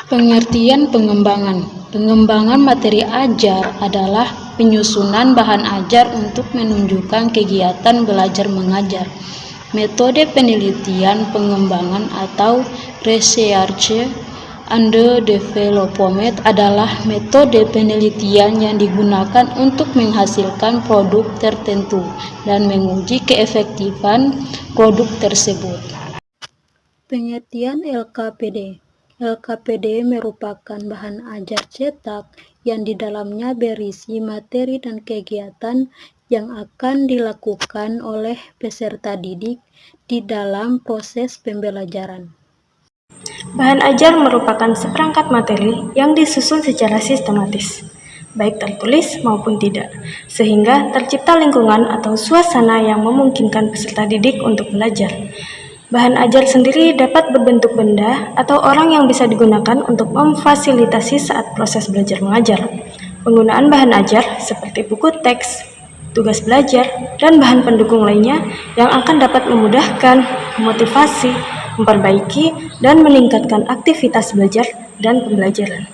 Pengertian pengembangan. Pengembangan materi ajar adalah penyusunan bahan ajar untuk menunjukkan kegiatan belajar mengajar. Metode penelitian pengembangan atau research and development adalah metode penelitian yang digunakan untuk menghasilkan produk tertentu dan menguji keefektifan produk tersebut. Pengertian LKPD. LKPD merupakan bahan ajar cetak yang di dalamnya berisi materi dan kegiatan yang akan dilakukan oleh peserta didik di dalam proses pembelajaran. Bahan ajar merupakan seperangkat materi yang disusun secara sistematis, baik tertulis maupun tidak, sehingga tercipta lingkungan atau suasana yang memungkinkan peserta didik untuk belajar. Bahan ajar sendiri dapat berbentuk benda atau orang yang bisa digunakan untuk memfasilitasi saat proses belajar mengajar. Penggunaan bahan ajar seperti buku teks, tugas belajar, dan bahan pendukung lainnya yang akan dapat memudahkan, memotivasi, memperbaiki, dan meningkatkan aktivitas belajar dan pembelajaran.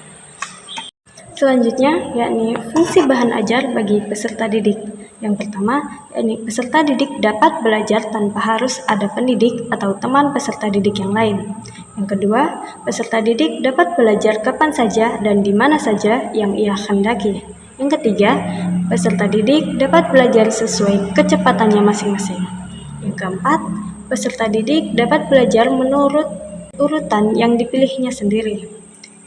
Selanjutnya, yakni fungsi bahan ajar bagi peserta didik. Yang pertama, yakni peserta didik dapat belajar tanpa harus ada pendidik atau teman peserta didik yang lain. Yang kedua, peserta didik dapat belajar kapan saja dan di mana saja yang ia kehendaki. Yang ketiga, peserta didik dapat belajar sesuai kecepatannya masing-masing. Yang keempat, peserta didik dapat belajar menurut urutan yang dipilihnya sendiri.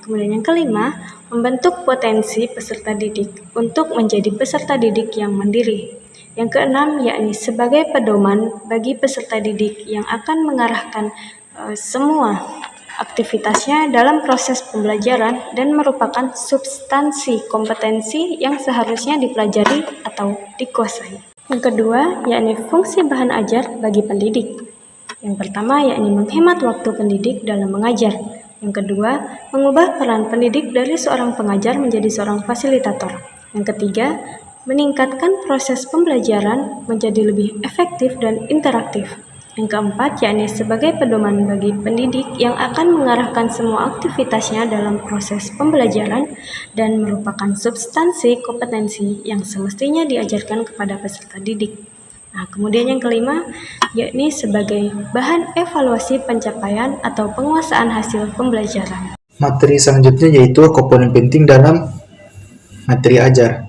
Kemudian yang kelima, membentuk potensi peserta didik untuk menjadi peserta didik yang mandiri. Yang keenam, yakni sebagai pedoman bagi peserta didik yang akan mengarahkan semua aktivitasnya dalam proses pembelajaran dan merupakan substansi kompetensi yang seharusnya dipelajari atau dikuasai. Yang kedua, yakni fungsi bahan ajar bagi pendidik. Yang pertama, yakni menghemat waktu pendidik dalam mengajar. Yang kedua, mengubah peran pendidik dari seorang pengajar menjadi seorang fasilitator. Yang ketiga, meningkatkan proses pembelajaran menjadi lebih efektif dan interaktif. Yang keempat, yakni sebagai pedoman bagi pendidik yang akan mengarahkan semua aktivitasnya dalam proses pembelajaran dan merupakan substansi kompetensi yang semestinya diajarkan kepada peserta didik. Nah, kemudian yang kelima, yakni sebagai bahan evaluasi pencapaian atau penguasaan hasil pembelajaran. Materi selanjutnya yaitu komponen penting dalam materi ajar.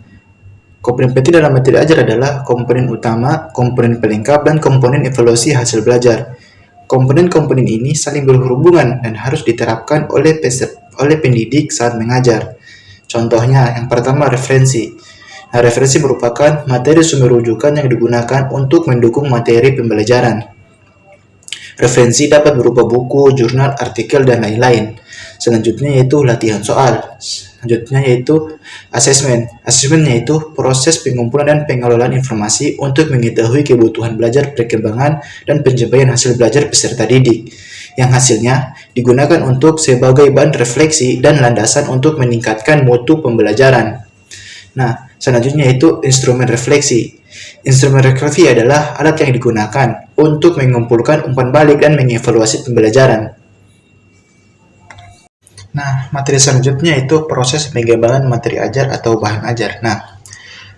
Komponen penting dalam materi ajar adalah komponen utama, komponen pelengkap, dan komponen evaluasi hasil belajar. Komponen-komponen ini saling berhubungan dan harus diterapkan oleh pendidik saat mengajar. Contohnya, yang pertama referensi. Nah, referensi merupakan materi sumber rujukan yang digunakan untuk mendukung materi pembelajaran. Referensi dapat berupa buku, jurnal, artikel, dan lain-lain. Selanjutnya yaitu latihan soal. Selanjutnya yaitu asesmen. Asesmen yaitu proses pengumpulan dan pengelolaan informasi untuk mengetahui kebutuhan belajar, perkembangan, dan pencapaian hasil belajar peserta didik, yang hasilnya digunakan untuk sebagai bahan refleksi dan landasan untuk meningkatkan mutu pembelajaran. Nah, selanjutnya yaitu instrumen refleksi. Instrumen refleksi adalah alat yang digunakan untuk mengumpulkan umpan balik dan mengevaluasi pembelajaran. Nah, materi selanjutnya yaitu proses pengembangan materi ajar atau bahan ajar. Nah,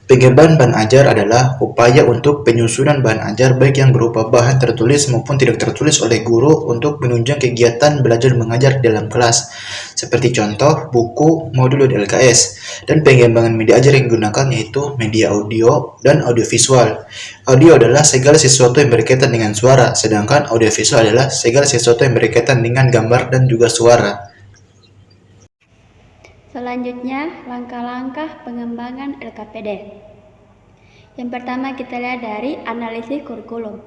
pengembangan bahan ajar adalah upaya untuk penyusunan bahan ajar baik yang berupa bahan tertulis maupun tidak tertulis oleh guru untuk menunjang kegiatan belajar mengajar dalam kelas, seperti contoh buku, modul, dan LKS. Dan pengembangan media ajar yang digunakan yaitu media audio dan audiovisual. Audio adalah segala sesuatu yang berkaitan dengan suara, sedangkan audiovisual adalah segala sesuatu yang berkaitan dengan gambar dan juga suara. Selanjutnya, langkah-langkah pengembangan LKPD. Yang pertama kita lihat dari analisis kurikulum.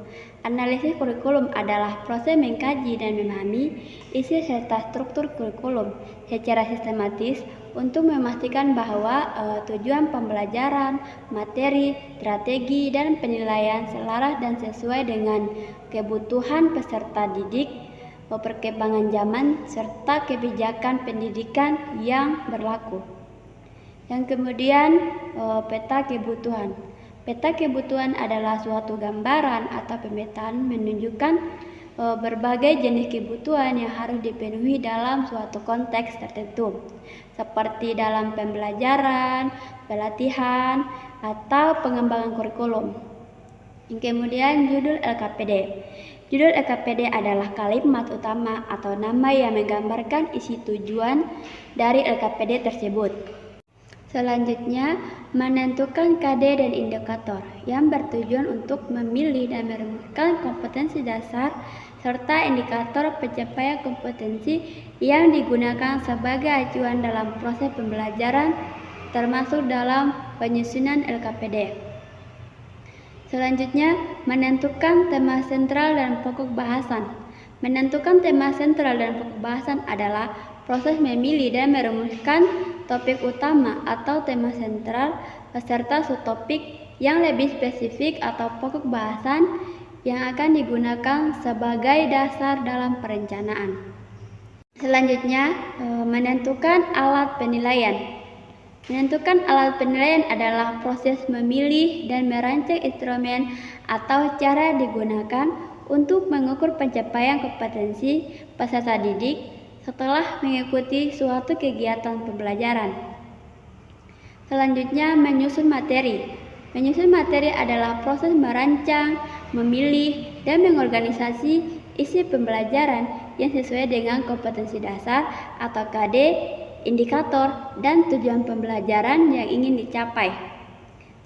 Analisis kurikulum adalah proses mengkaji dan memahami isi serta struktur kurikulum secara sistematis untuk memastikan bahwa tujuan pembelajaran, materi, strategi, dan penilaian selaras dan sesuai dengan kebutuhan peserta didik, perkembangan zaman, serta kebijakan pendidikan yang berlaku. Yang kemudian, peta kebutuhan. Peta kebutuhan adalah suatu gambaran atau pemetaan menunjukkan berbagai jenis kebutuhan yang harus dipenuhi dalam suatu konteks tertentu, seperti dalam pembelajaran, pelatihan, atau pengembangan kurikulum. Kemudian judul LKPD. Judul LKPD adalah kalimat utama atau nama yang menggambarkan isi tujuan dari LKPD tersebut. Selanjutnya, menentukan KD dan indikator yang bertujuan untuk memilih dan merumuskan kompetensi dasar serta indikator pencapaian kompetensi yang digunakan sebagai acuan dalam proses pembelajaran termasuk dalam penyusunan LKPD. Selanjutnya, menentukan tema sentral dan pokok bahasan. Menentukan tema sentral dan pokok bahasan adalah proses memilih dan merumuskan topik utama atau tema sentral beserta subtopik yang lebih spesifik atau pokok bahasan yang akan digunakan sebagai dasar dalam perencanaan. Selanjutnya, menentukan alat penilaian. Menentukan alat penilaian adalah proses memilih dan merancang instrumen atau cara digunakan untuk mengukur pencapaian kompetensi peserta didik setelah mengikuti suatu kegiatan pembelajaran. Selanjutnya, menyusun materi. Menyusun materi adalah proses merancang, memilih, dan mengorganisasi isi pembelajaran yang sesuai dengan kompetensi dasar atau KD, indikator, dan tujuan pembelajaran yang ingin dicapai.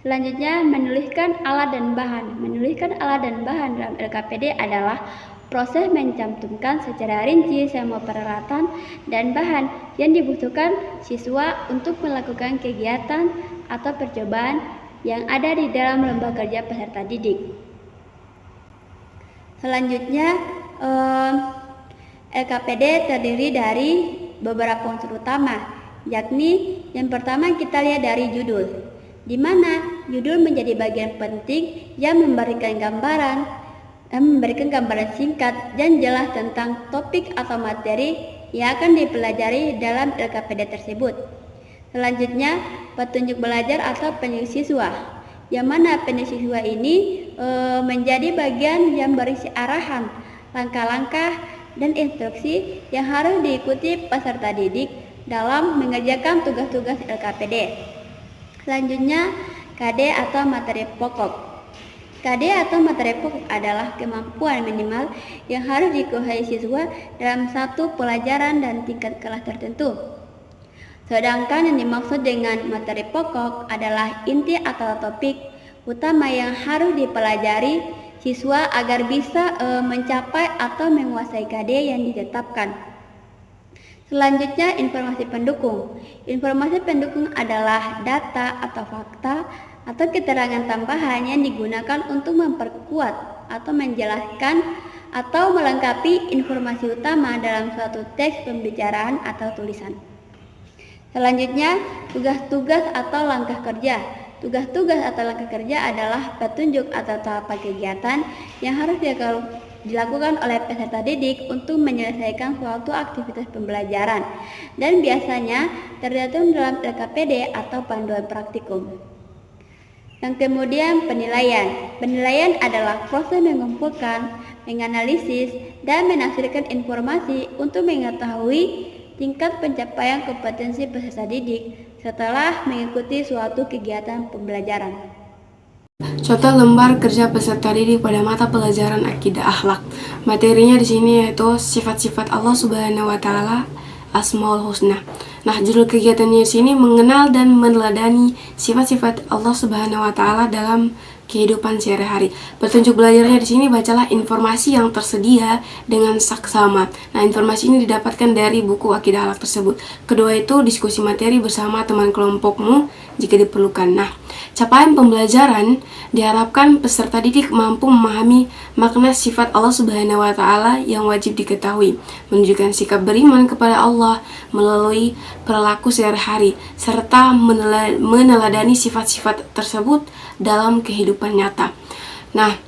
Selanjutnya, menuliskan alat dan bahan. Menuliskan alat dan bahan dalam LKPD adalah proses mencantumkan secara rinci semua peralatan dan bahan yang dibutuhkan siswa untuk melakukan kegiatan atau percobaan yang ada di dalam lembaga kerja peserta didik. Selanjutnya, LKPD terdiri dari beberapa unsur utama, yakni yang pertama kita lihat dari judul, di mana judul menjadi bagian penting yang memberikan gambaran singkat dan jelas tentang topik atau materi yang akan dipelajari dalam LKPD tersebut. Selanjutnya, petunjuk belajar atau petunjuk siswa, yang mana petunjuk siswa ini menjadi bagian yang berisi arahan, langkah-langkah, dan instruksi yang harus diikuti peserta didik dalam mengerjakan tugas-tugas LKPD. Selanjutnya, KD atau materi pokok. KD atau materi pokok adalah kemampuan minimal yang harus dikuasai siswa dalam satu pelajaran dan tingkat kelas tertentu. Sedangkan yang dimaksud dengan materi pokok adalah inti atau topik utama yang harus dipelajari siswa agar bisa mencapai atau menguasai KD yang ditetapkan. Selanjutnya, informasi pendukung. Informasi pendukung adalah data atau fakta atau keterangan tambahan yang digunakan untuk memperkuat atau menjelaskan atau melengkapi informasi utama dalam suatu teks pembicaraan atau tulisan. Selanjutnya, tugas-tugas atau langkah kerja. Tugas-tugas atau langkah kerja adalah petunjuk atau tahapan kegiatan yang harus dilakukan oleh peserta didik untuk menyelesaikan suatu aktivitas pembelajaran dan biasanya tercantum dalam LKPD atau panduan praktikum. Yang kemudian penilaian. Penilaian adalah proses mengumpulkan, menganalisis, dan menafsirkan informasi untuk mengetahui tingkat pencapaian kompetensi peserta didik setelah mengikuti suatu kegiatan pembelajaran. Contoh lembar kerja peserta didik pada mata pelajaran akidah akhlak. Materinya di sini yaitu sifat-sifat Allah Subhanahu wa taala, Asmaul Husna. Nah, judul kegiatannya di sini mengenal dan meneladani sifat-sifat Allah Subhanahu wa taala dalam kehidupan sehari-hari. Petunjuk belajarnya di sini bacalah informasi yang tersedia dengan saksama. Nah, informasi ini didapatkan dari buku akidah akhlak tersebut. Kedua itu diskusi materi bersama teman kelompokmu jika diperlukan. Nah, capaian pembelajaran diharapkan peserta didik mampu memahami makna sifat Allah Subhanahu wa taala yang wajib diketahui, menunjukkan sikap beriman kepada Allah melalui perilaku sehari-hari serta meneladani sifat-sifat tersebut dalam kehidupan nyata. Nah,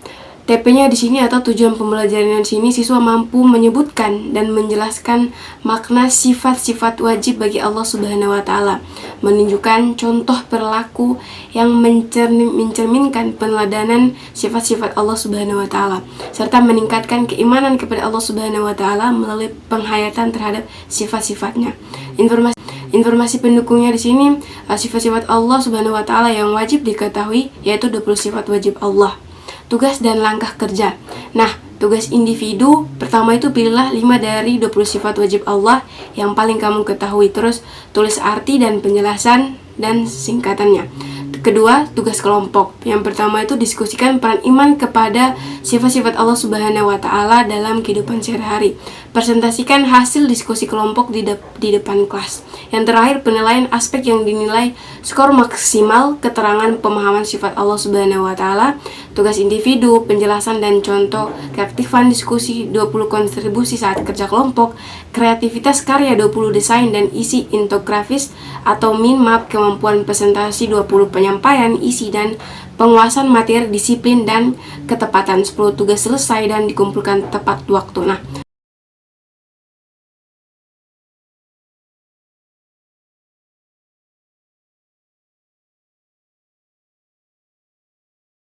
TP-nya di sini atau tujuan pembelajaran di sini siswa mampu menyebutkan dan menjelaskan makna sifat-sifat wajib bagi Allah Subhanahu wa taala, menunjukkan contoh perilaku yang mencerminkan peneladanan sifat-sifat Allah Subhanahu wa taala, serta meningkatkan keimanan kepada Allah Subhanahu wa taala melalui penghayatan terhadap sifat-sifatnya. Informasi pendukungnya di sini sifat-sifat Allah Subhanahu wa taala yang wajib diketahui, yaitu 20 sifat wajib Allah. Tugas dan langkah kerja. Nah, tugas individu pertama itu pilihlah 5 dari 20 sifat wajib Allah yang paling kamu ketahui. Terus tulis arti dan penjelasan dan singkatannya. Kedua, tugas kelompok. Yang pertama itu diskusikan peran iman kepada sifat-sifat Allah Subhanahu wa taala dalam kehidupan sehari-hari. Presentasikan hasil diskusi kelompok di depan kelas. Yang terakhir, penilaian aspek yang dinilai skor maksimal keterangan pemahaman sifat Allah Subhanahu wa taala. Tugas individu, penjelasan dan contoh, keaktifan diskusi, 20 kontribusi saat kerja kelompok, kreativitas karya 20 desain dan isi infografis atau map, kemampuan presentasi 20 penyampaian isi dan penguasaan materi, disiplin dan ketepatan. 10 tugas selesai dan dikumpulkan tepat waktu. Nah,